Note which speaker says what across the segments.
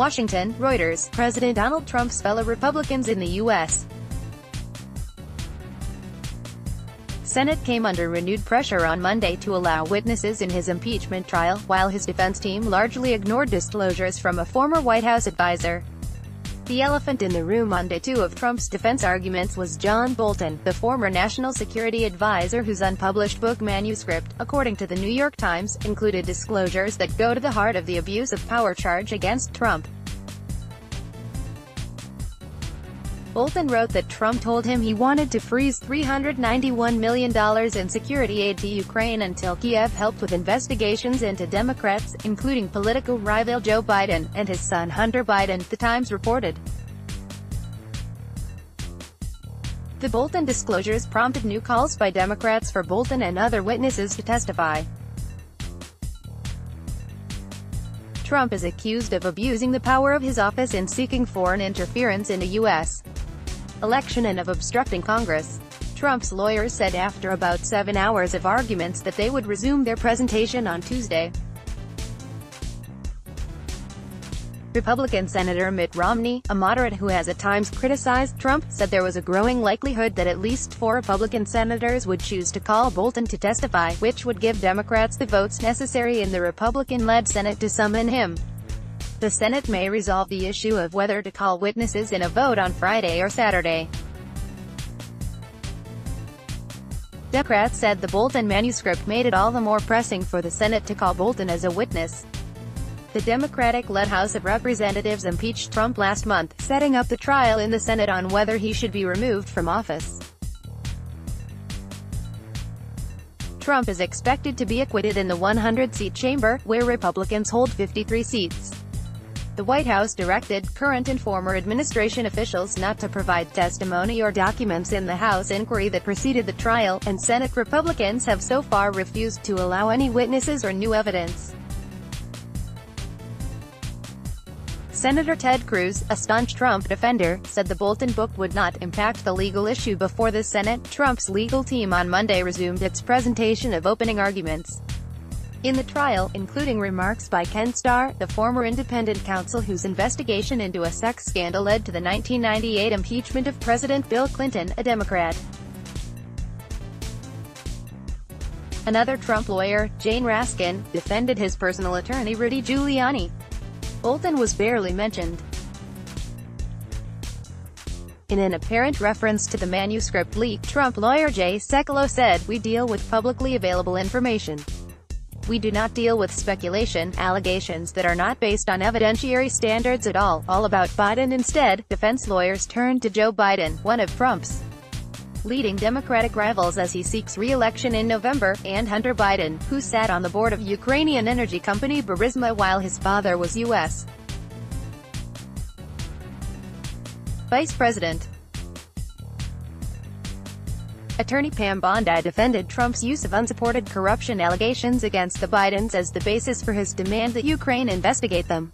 Speaker 1: Washington, Reuters. President Donald Trump's fellow Republicans in the U.S. Senate came under renewed pressure on Monday to allow witnesses in his impeachment trial, while his defense team largely ignored disclosures from a former White House advisor. The elephant in the room on day 2 of Trump's defense arguments was John Bolton, the former national security advisor whose unpublished book manuscript, according to the New York Times, included disclosures that go to the heart of the abuse of power charge against Trump. Bolton wrote that Trump told him he wanted to freeze $391 million in security aid to Ukraine until Kiev helped with investigations into Democrats, including political rival Joe Biden, and his son Hunter Biden, the Times reported. The Bolton disclosures prompted new calls by Democrats for Bolton and other witnesses to testify. Trump is accused of abusing the power of his office in seeking foreign interference in a U.S. election and of obstructing Congress. Trump's lawyers said after about 7 hours of arguments that they would resume their presentation on Tuesday. Republican Senator Mitt Romney, a moderate who has at times criticized Trump, said there was a growing likelihood that at least 4 Republican senators would choose to call Bolton to testify, which would give Democrats the votes necessary in the Republican-led Senate to summon him. The Senate may resolve the issue of whether to call witnesses in a vote on Friday or Saturday. Democrats said the Bolton manuscript made it all the more pressing for the Senate to call Bolton as a witness. The Democratic-led House of Representatives impeached Trump last month, setting up the trial in the Senate on whether he should be removed from office. Trump is expected to be acquitted in the 100-seat chamber, where Republicans hold 53 seats. The White House directed current and former administration officials not to provide testimony or documents in the House inquiry that preceded the trial, and Senate Republicans have so far refused to allow any witnesses or new evidence. Senator Ted Cruz, a staunch Trump defender, said the Bolton book would not impact the legal issue before the Senate. Trump's legal team on Monday resumed its presentation of opening arguments in the trial, including remarks by Ken Starr, the former independent counsel whose investigation into a sex scandal led to the 1998 impeachment of President Bill Clinton, a Democrat. Another Trump lawyer, Jane Raskin, defended his personal attorney Rudy Giuliani. Bolton was barely mentioned. In an apparent reference to the manuscript leak, Trump lawyer Jay Sekulow said, "We deal with publicly available information. We do not deal with speculation, allegations that are not based on evidentiary standards at all about Biden." Instead, defense lawyers turned to Joe Biden, one of Trump's leading Democratic rivals as he seeks re-election in November, and Hunter Biden, who sat on the board of Ukrainian energy company Burisma while his father was U.S. Vice President. Attorney Pam Bondi defended Trump's use of unsupported corruption allegations against the Bidens as the basis for his demand that Ukraine investigate them.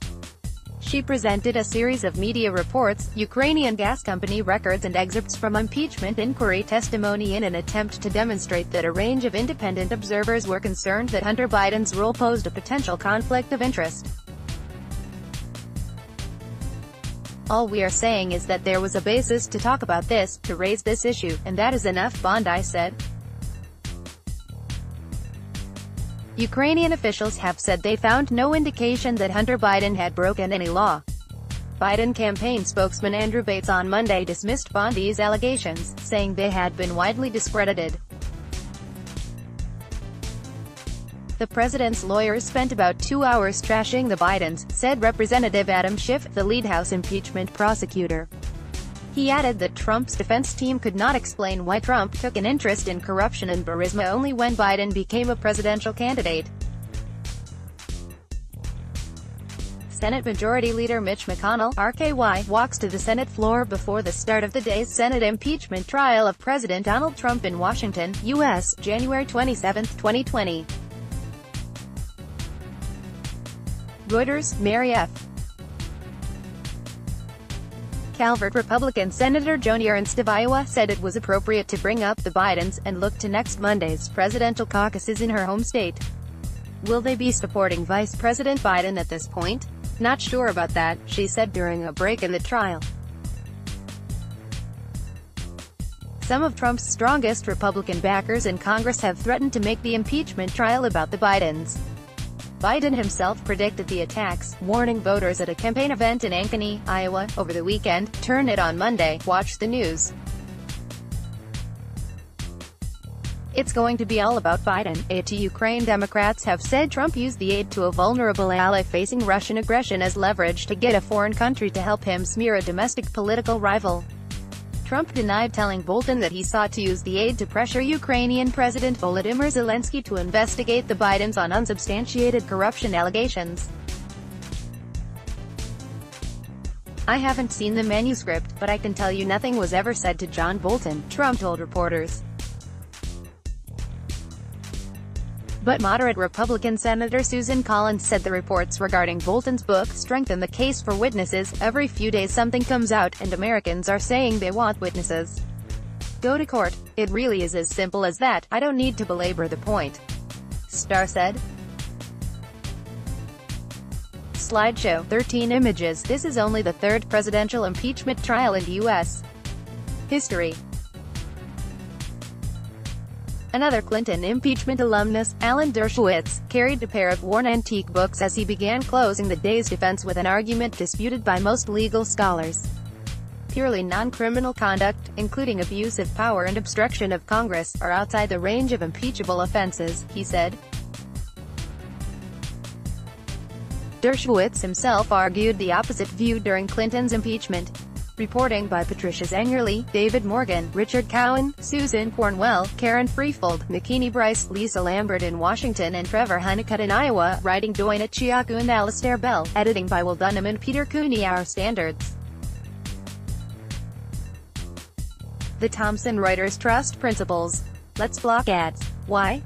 Speaker 1: She presented a series of media reports, Ukrainian gas company records and excerpts from impeachment inquiry testimony in an attempt to demonstrate that a range of independent observers were concerned that Hunter Biden's role posed a potential conflict of interest. "All we are saying is that there was a basis to talk about this, to raise this issue, and that is enough," Bondi said. Ukrainian officials have said they found no indication that Hunter Biden had broken any law. Biden campaign spokesman Andrew Bates on Monday dismissed Bondi's allegations, saying they had been widely discredited. The president's lawyers spent about 2 hours trashing the Bidens, said Representative Adam Schiff, the lead House impeachment prosecutor. He added that Trump's defense team could not explain why Trump took an interest in corruption in Burisma only when Biden became a presidential candidate. Senate Majority Leader Mitch McConnell, RKY, walks to the Senate floor before the start of the day's Senate impeachment trial of President Donald Trump in Washington, U.S., January 27, 2020. Reuters, Mary F. Calvert Republican Senator Joni Ernst of Iowa said it was appropriate to bring up the Bidens, and look to next Monday's presidential caucuses in her home state. Will they be supporting Vice President Biden at this point? Not sure about that, she said during a break in the trial. Some of Trump's strongest Republican backers in Congress have threatened to make the impeachment trial about the Bidens. Biden himself predicted the attacks, warning voters at a campaign event in Ankeny, Iowa, over the weekend. Turn it on Monday, watch the news. It's going to be all about Biden. Aid to Ukraine. Democrats have said Trump used the aid to a vulnerable ally facing Russian aggression as leverage to get a foreign country to help him smear a domestic political rival. Trump denied telling Bolton that he sought to use the aid to pressure Ukrainian President Volodymyr Zelensky to investigate the Bidens on unsubstantiated corruption allegations. I haven't seen the manuscript, but I can tell you nothing was ever said to John Bolton, Trump told reporters. But moderate Republican Senator Susan Collins said the reports regarding Bolton's book strengthen the case for witnesses. Every few days something comes out, and Americans are saying they want witnesses. Go to court. It really is as simple as that. I don't need to belabor the point. Starr said. Slideshow. 13 images. This is only the third presidential impeachment trial in U.S. history. Another Clinton impeachment alumnus, Alan Dershowitz, carried a pair of worn antique books as he began closing the day's defense with an argument disputed by most legal scholars. Purely non-criminal conduct, including abuse of power and obstruction of Congress, are outside the range of impeachable offenses, he said. Dershowitz himself argued the opposite view during Clinton's impeachment. Reporting by Patricia Zangerli, David Morgan, Richard Cowan, Susan Cornwell, Karen Freefold, McKinney Bryce, Lisa Lambert in Washington and Trevor Honeycutt in Iowa, writing Doina Chiaku and Alastair Bell, editing by Will Dunham and Peter Cooney. Our Standards. The Thomson Reuters Trust Principles. Let's block ads. Why?